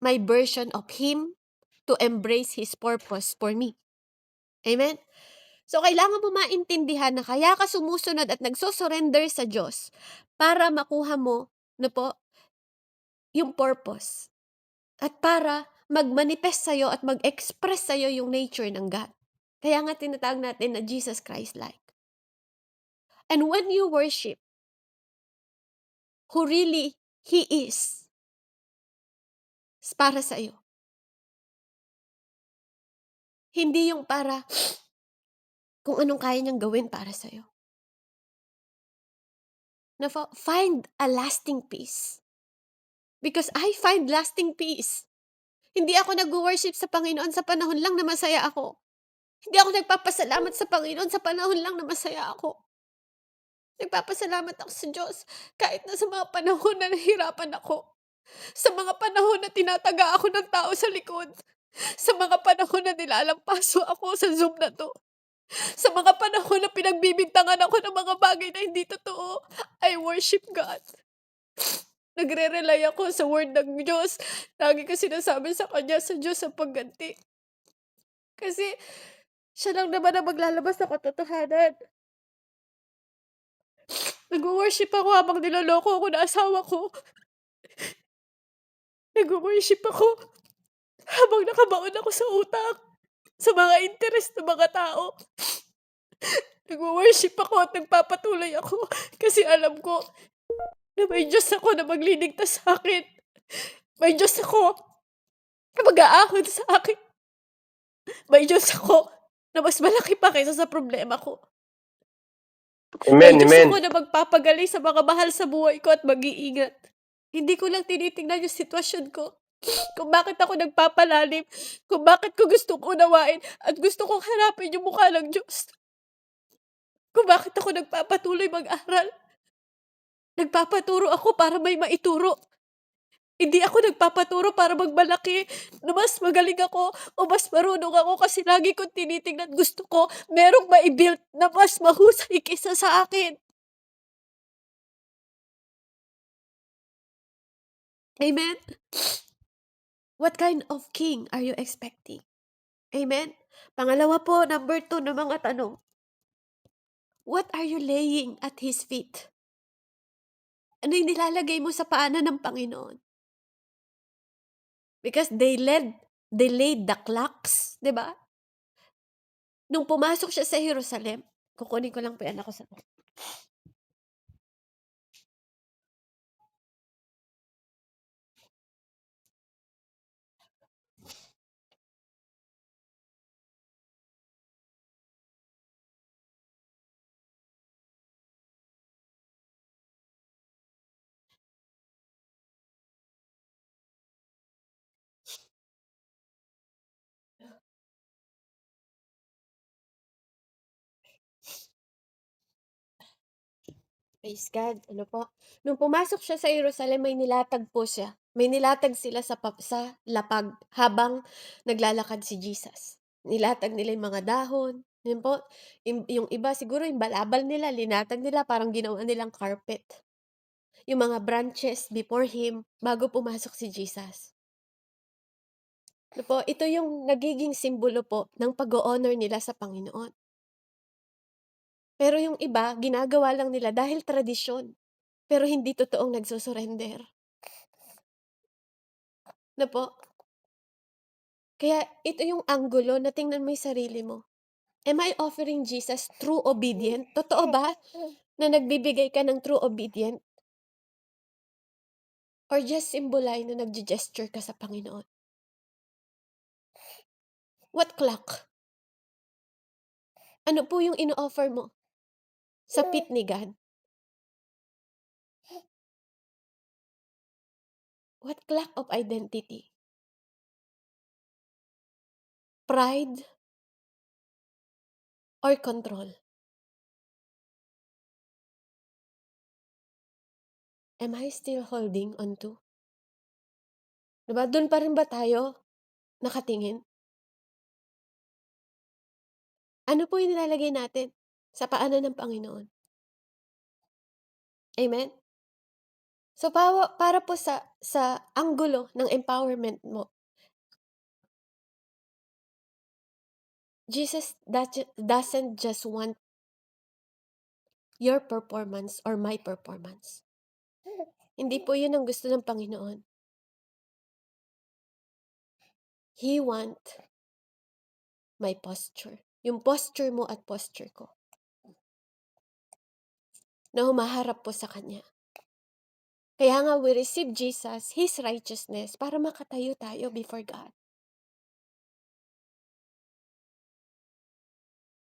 my version of Him to embrace His purpose for me. Amen? So kailangan mo maintindihan na kaya ka sumusunod at nagsusurrender sa Diyos para makuha mo yung purpose. At para mag-manifest sa'yo at mag-express sa'yo yung nature ng God. Kaya nga tinatawag natin na Jesus Christ-like. And when you worship who really He is para sa'yo. Hindi yung para kung anong kaya niyang gawin para sa'yo. Find a lasting peace. Because I find lasting peace. Hindi ako nag-worship sa Panginoon sa panahon lang na masaya ako. Hindi ako nagpapasalamat sa Panginoon sa panahon lang na masaya ako. Nagpapasalamat ako sa Diyos kahit na sa mga panahon na nahihirapan ako. Sa mga panahon na tinataga ako ng tao sa likod. Sa mga panahon na nilalampaso ako sa Zoom na to. Sa mga panahon na pinagbibintangan ako ng mga bagay na hindi totoo. I worship God. Nagre-rely ako sa word ng Diyos. Lagi ko sinasabi sa Kanya, sa Diyos ang pagganti. Kasi siya lang naman ang maglalabas ng katotohanan. Nag-worship ako habang niloloko ako ng asawa ko. Nag-worship ako habang nakabaon ako sa utang, sa mga interest ng mga tao. Nag-worship ako at nagpapatuloy ako kasi alam ko na may Diyos ako na magliligtas sa akin. May Diyos ako na mag-aahon sa akin. May Diyos ako na mas malaki pa kaysa sa problema ko. Amen, May Diyos amen. ako na magpapagaling sa mga mahal sa buhay ko at mag-iingat. Hindi ko lang tinitingnan yung sitwasyon ko. Kung bakit ako nagpapalalim, kung bakit ko gustong unawain at gusto kong harapin yung mukha ng Diyos. Kung bakit ako nagpapatuloy mag-aral. Nagpapaturo ako para may maituro. Hindi ako nagpapaturo para magmalaki na mas magaling ako o mas marunong ako kasi lagi kong tinitingnan gusto ko merong mai-build na mas mahusay kaysa sa akin. Amen? What kind of king are you expecting? Amen? Pangalawa po, number 2 na mga tanong. What are you laying at His feet? Ano yung nilalagay mo sa paanan ng Panginoon? Because they laid the clocks, di ba? Nung pumasok siya sa Jerusalem, kukunin ko lang po yan ako sa... Praise God. Ano po? Nung pumasok siya sa Jerusalem, may nilatag po siya. May nilatag sila sa lapag habang naglalakad si Jesus. Nilatag nila yung mga dahon. Yun po. Yung iba siguro yung balabal nila, linatag nila, parang ginawa nilang carpet. Yung mga branches before Him, bago pumasok si Jesus. Ano po? Ito yung nagiging simbolo po ng pag-honor nila sa Panginoon. Pero yung iba, ginagawa lang nila dahil tradisyon. Pero hindi totoong nagsusurrender. Na po? Kaya ito yung anggulo na tingnan mo yung sarili mo. Am I offering Jesus true obedient? Totoo ba na nagbibigay ka ng true obedient? Or just symbolize na nagge-gesture ka sa Panginoon? What clock? Ano po yung ino-offer mo sa pit ni God? What clock of identity? Pride or control? Am I still holding on to? Diba? Doon pa rin ba tayo nakatingin? Ano po yung nilalagay natin sa paanan ng Panginoon? Amen? So, para po sa anggulo ng empowerment mo, Jesus doesn't just want your performance or my performance. Hindi po yun ang gusto ng Panginoon. He want my posture. Yung posture mo at posture ko. Na humaharap po sa Kanya. Kaya nga we receive Jesus, His righteousness, para makatayo tayo before God.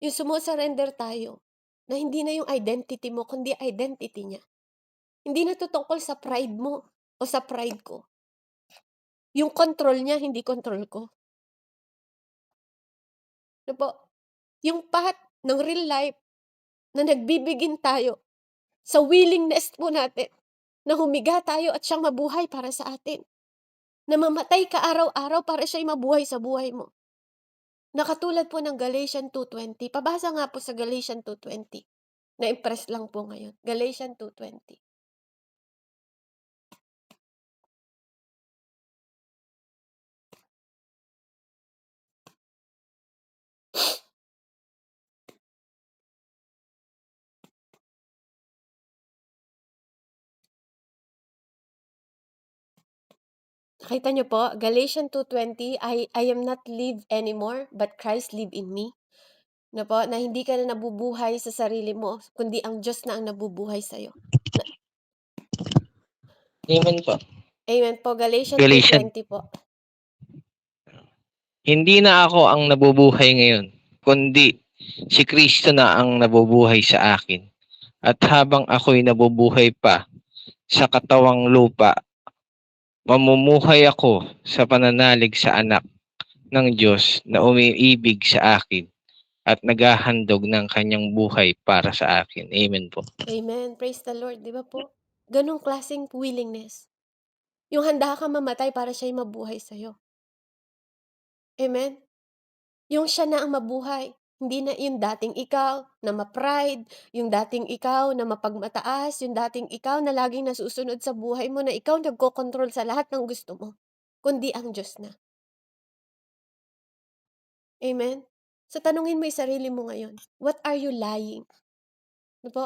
Yung sumusurrender tayo, na hindi na yung identity mo, kundi identity niya. Hindi na tutungkol sa pride mo o sa pride ko. Yung control niya, hindi control ko. Ano po? Yung path ng real life na nagbibigin tayo sa willingness po natin na humiga tayo at siyang mabuhay para sa atin. Na mamatay ka araw-araw para siya'y mabuhay sa buhay mo. Nakatulad po ng Galatians 2:20. Pabasa nga po sa Galatians 2:20. Na-impress lang po ngayon. Galatians 2:20. Nakita niyo po, Galatians 2:20, I am not live anymore, but Christ live in me. Na po, na hindi ka na nabubuhay sa sarili mo, kundi ang Diyos na ang nabubuhay sa'yo. Amen po. Amen po, Galatians Galatians. 2:20 po. Hindi na ako ang nabubuhay ngayon, kundi si Kristo na ang nabubuhay sa akin. At habang ako'y nabubuhay pa sa katawang lupa, Mamumuhay ako sa pananalig sa anak ng Diyos na umiibig sa akin at naghahandog ng kanyang buhay para sa akin. Amen po. Amen. Praise the Lord. Di ba po? Ganong klaseng willingness. Yung handa ka mamatay para siya'y mabuhay sa'yo. Amen? Yung siya na ang mabuhay. Hindi na yung dating ikaw na ma-pride, yung dating ikaw na mapagmataas, yung dating ikaw na laging nasusunod sa buhay mo, na ikaw nagkokontrol sa lahat ng gusto mo, kundi ang Diyos na. Amen? So, tanungin mo yung sarili mo ngayon, what are you lying? Ano po?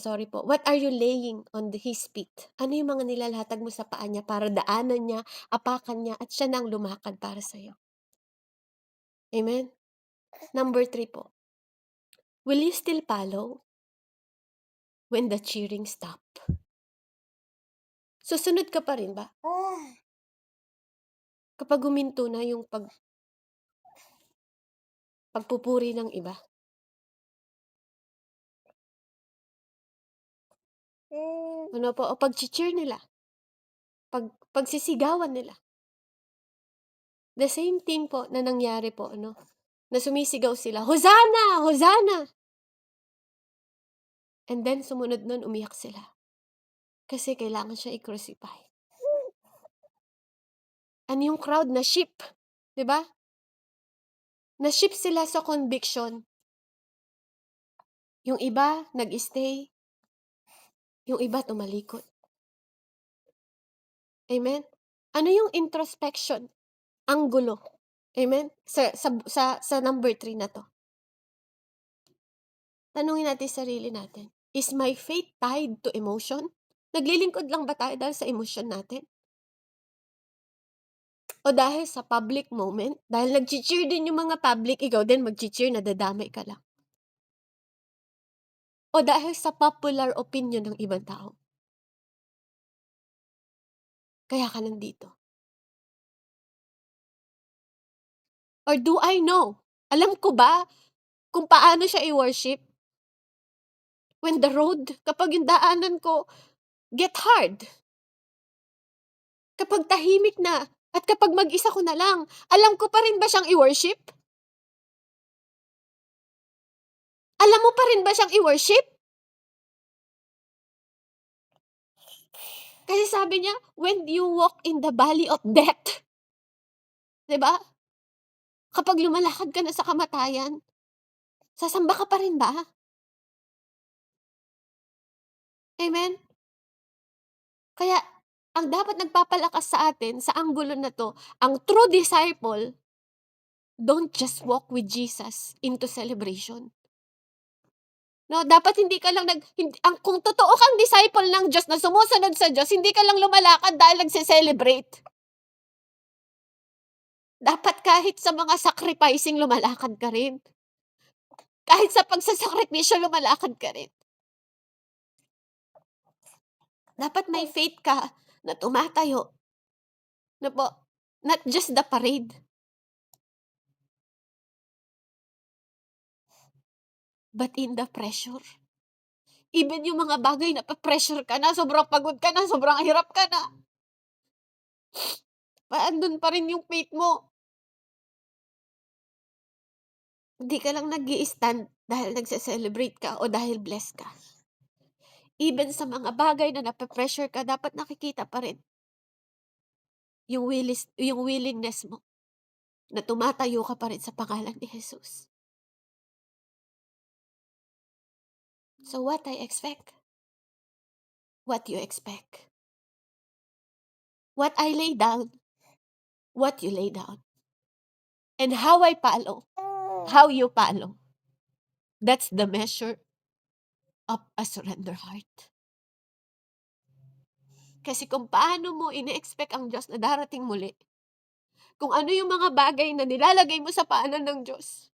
Sorry po. What are you laying on His feet? Ano yung mga nilalatag mo sa paa niya para daanan niya, apakan niya, at siya na ang lumakad para sa'yo? Amen? Number 3 po. Will you still follow when the cheering stop? Susunod ka pa rin ba? Kapag huminto na yung pagpupuri ng iba? Ano po? O pag-cheer nila? Pagsisigawan nila? The same thing po na nangyari po, ano? Na sumisigaw sila, Hosanna! Hosanna! And then, sumunod nun, umiyak sila. Kasi kailangan siya i-crucify. Ano yung crowd? Na-ship. Diba? Na-ship sila sa conviction. Yung iba, nag-stay. Yung iba, tumalikod. Amen? Ano yung introspection? Ang gulo. Amen? Sa number 3 na to. Tanungin natin sarili natin. Is my faith tied to emotion? Naglilingkod lang ba tayo dahil sa emosyon natin? O dahil sa public moment? Dahil nag-cheer din yung mga public, ikaw din mag-cheer, nadadamay ka lang. O dahil sa popular opinion ng ibang tao? Kaya ka nandito. Or do I know? Alam ko ba kung paano siya i-worship? When the road, kapag yung daanan ko get hard. Kapag tahimik na, at kapag mag-isa ko na lang, alam ko pa rin ba siyang i-worship? Alam mo pa rin ba siyang i-worship? Kasi sabi niya, when you walk in the valley of death, 'di ba? Kapag lumalakad ka na sa kamatayan, sasamba ka pa rin ba? Amen? Kaya, ang dapat nagpapalakas sa atin sa anggulo na 'to, ang true disciple, don't just walk with Jesus into celebration. No, dapat hindi ka lang kung totoo kang disciple ng Diyos na sumusunod sa Diyos, hindi ka lang lumalakad dahil nagse-celebrate. Dapat kahit sa mga sacrificing lumalakad ka rin. Kahit sa pagsasakripisyo lumalakad ka rin. Dapat may faith ka na tumatayo. Na po, not just the parade. But in the pressure. Even yung mga bagay na pa-pressure ka na, sobrang pagod ka na, sobrang hirap ka na. Andun pa rin yung faith mo. Hindi ka lang nag-i-stand dahil nagse-celebrate ka o dahil blessed ka. Even sa mga bagay na nape-pressure ka, dapat nakikita pa rin yung willingness mo na tumatayo ka pa rin sa pangalan ni Jesus. So what I expect? What you expect? What I lay down? What you lay down? And how I follow? How you follow? That's the measure of a surrender heart. Kasi kung paano mo ine-expect ang Diyos na darating muli, kung ano yung mga bagay na nilalagay mo sa paanan ng Diyos,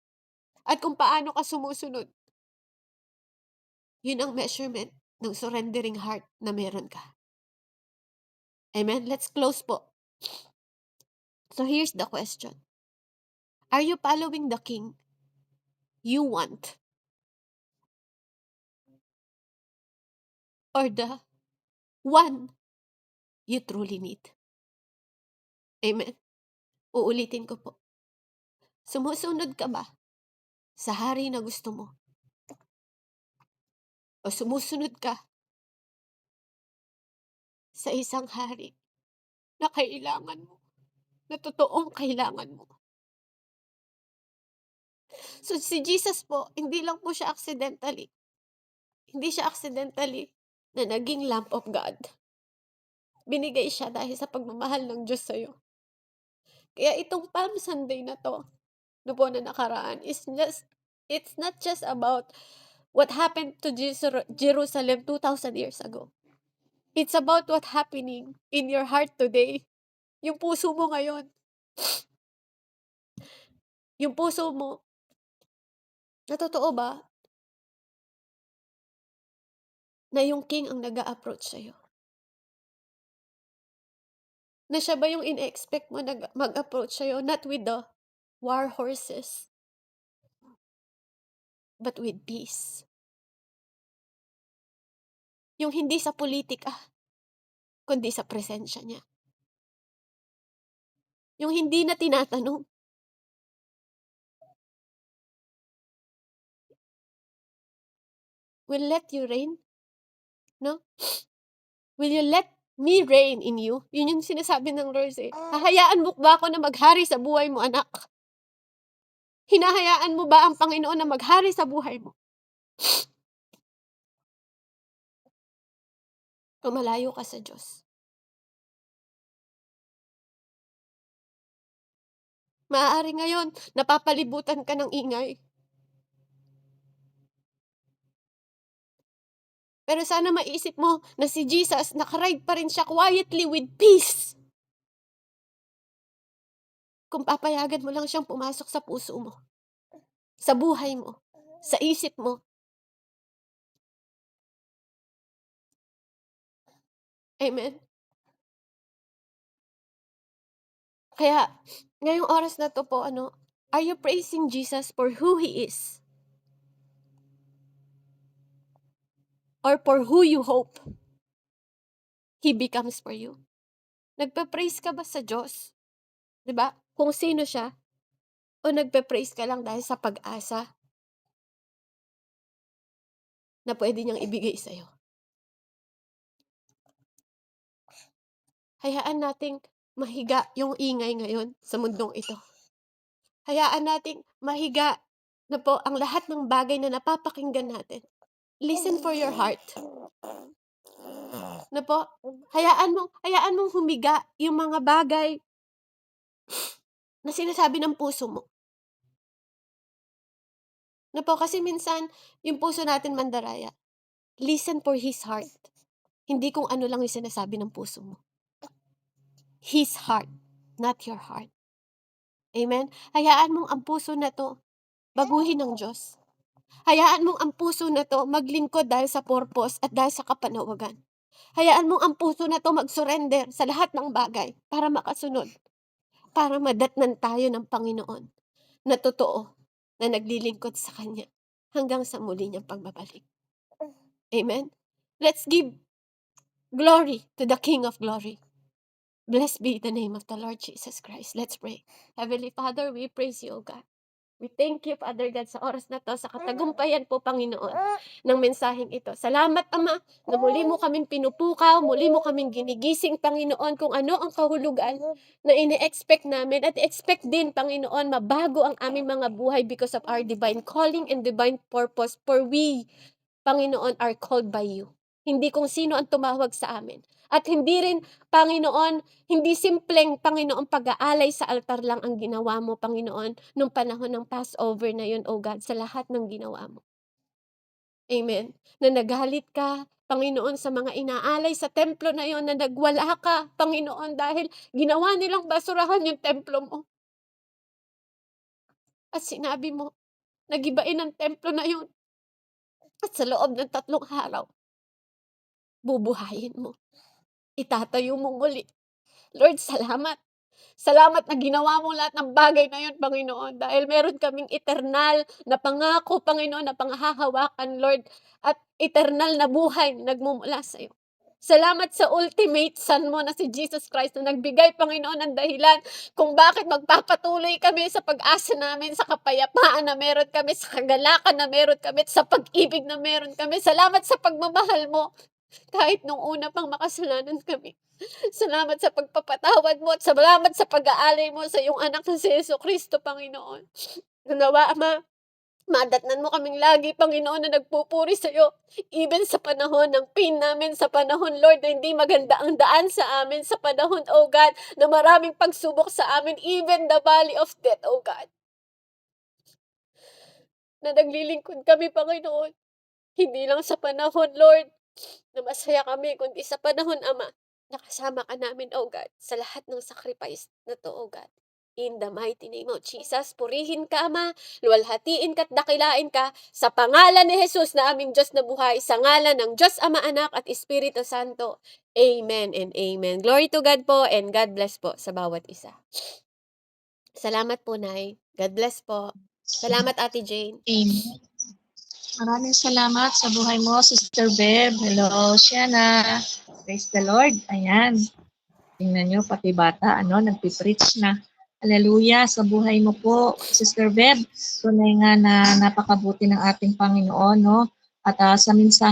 at kung paano ka sumusunod, yun ang measurement ng surrendering heart na meron ka. Amen? Let's close po. So here's the question. Are you following the King you want? Or the one you truly need. Amen. Uulitin ko po. Sumusunod ka ba sa hari na gusto mo? O sumusunod ka sa isang hari na kailangan mo, na totoong kailangan mo? So si Jesus po, hindi lang po siya accidentally na naging Lamb of God. Binigay siya dahil sa pagmamahal ng Diyos sa'yo. Kaya itong Palm Sunday na to, no po na nakaraan, it's not just about what happened to Jerusalem 2,000 years ago. It's about what happening in your heart today. Yung puso mo ngayon. Yung puso mo, na totoo ba na yung king ang nag-a-approach sa'yo? Na siya ba yung ine-expect mo mag-approach sa'yo? Not with the war horses, but with peace. Yung hindi sa politika, kundi sa presensya niya. Yung hindi na tinatanong. Will let you reign? No? Will you let me reign in you? Yun yung sinasabi ng Lord eh. Hahayaan mo ba ako na maghari sa buhay mo, anak? Hinahayaan mo ba ang Panginoon na maghari sa buhay mo? O malayo ka sa Diyos? Maaari ngayon, napapalibutan ka ng ingay. Pero sana maisip mo na si Jesus, nakaride pa rin siya quietly with peace. Kung papayagan mo lang siyang pumasok sa puso mo, sa buhay mo, sa isip mo. Amen? Kaya, ngayong oras na to po, are you praising Jesus for who He is? Or for who you hope He becomes for you? Nagpe-praise ka ba sa Diyos? 'Di ba? Kung sino siya? O nagpe-praise ka lang dahil sa pag-asa na pwede niyang ibigay sa'yo? Hayaan nating mahiga yung ingay ngayon sa mundong ito. Hayaan nating mahiga na po ang lahat ng bagay na napapakinggan natin. Listen for your heart. Na po, hayaan mong humiga yung mga bagay na sinasabi ng puso mo. Na po, kasi minsan, yung puso natin mandaraya. Listen for His heart. Hindi kung ano lang yung sinasabi ng puso mo. His heart, not your heart. Amen? Hayaan mong ang puso na to baguhin ng Diyos. Hayaan mong ang puso na to maglingkod dahil sa purpose at dahil sa kapanawagan. Hayaan mong ang puso na to mag-surrender sa lahat ng bagay para makasunod. Para madatnan tayo ng Panginoon na totoo na naglilingkod sa Kanya hanggang sa muli niyang pagbabalik. Amen? Let's give glory to the King of Glory. Blessed be the name of the Lord Jesus Christ. Let's pray. Heavenly Father, we praise you, O God. We thank you, Father God, sa oras na to, sa katagumpayan po, Panginoon, ng mensaheng ito. Salamat, Ama, na muli mo kaming pinupukaw, muli mo kaming ginigising, Panginoon, kung ano ang kahulugan na ini-expect namin at expect din, Panginoon, mabago ang aming mga buhay because of our divine calling and divine purpose, for we, Panginoon, are called by you. Hindi kung sino ang tumawag sa amin. At hindi rin, Panginoon, hindi simpleng, Panginoon, pag-aalay sa altar lang ang ginawa mo, Panginoon, nung panahon ng Passover na yun, O God, sa lahat ng ginawa mo. Amen. Na nagalit ka, Panginoon, sa mga inaalay sa templo na yon, na nagwala ka, Panginoon, dahil ginawa nilang basurahan yung templo mo. At sinabi mo, nagibain ang templo na yun. At sa loob ng 3 araw, bubuhayin mo. Itatayo mo muli. Lord, salamat. Salamat na ginawa mo lahat ng bagay na yun, Panginoon. Dahil meron kaming eternal na pangako, Panginoon, na panghahawakan, Lord. At eternal na buhay na nagmumula sa iyo. Salamat sa ultimate Son mo na si Jesus Christ na nagbigay, Panginoon, ng dahilan kung bakit magpapatuloy kami sa pag-asa namin, sa kapayapaan na meron kami, sa kagalakan na meron kami, sa pag-ibig na meron kami. Salamat sa pagmamahal mo kahit nung una pang makasalanan kami. Salamat sa pagpapatawad mo at salamat sa pag-aalay mo sa iyong anak na si Jesucristo, Panginoon. Nawa, Ama, madatnan mo kaming lagi, Panginoon, na nagpupuri sa iyo. Even sa panahon ng pain namin, sa panahon, Lord, na hindi maganda ang daan sa amin, sa panahon, oh God, na maraming pagsubok sa amin, even the valley of death, oh God. Na naglilingkod kami, Panginoon. Hindi lang sa panahon, Lord, na masaya kami, kundi sa panahon, Ama, nakasama ka namin, oh God, sa lahat ng sacrifice na to, oh God. In the mighty name of Jesus, purihin ka, Ama, luwalhatiin ka at dakilain ka sa pangalan ni Jesus na aming Diyos na buhay, sa ngalan ng Diyos Ama, Anak at Espiritu Santo. Amen and amen. Glory to God po and God bless po sa bawat isa. Salamat po, Nay. God bless po. Salamat, Ate Jane. Amen. Maraming salamat sa buhay mo, Sister Bev. Hello, Shiana. Praise the Lord. Ayan. Tingnan nyo, pati bata, nagpipreach na. Hallelujah sa buhay mo po, Sister Bev. Tunay nga na napakabuti ng ating Panginoon, no? At sa mensahe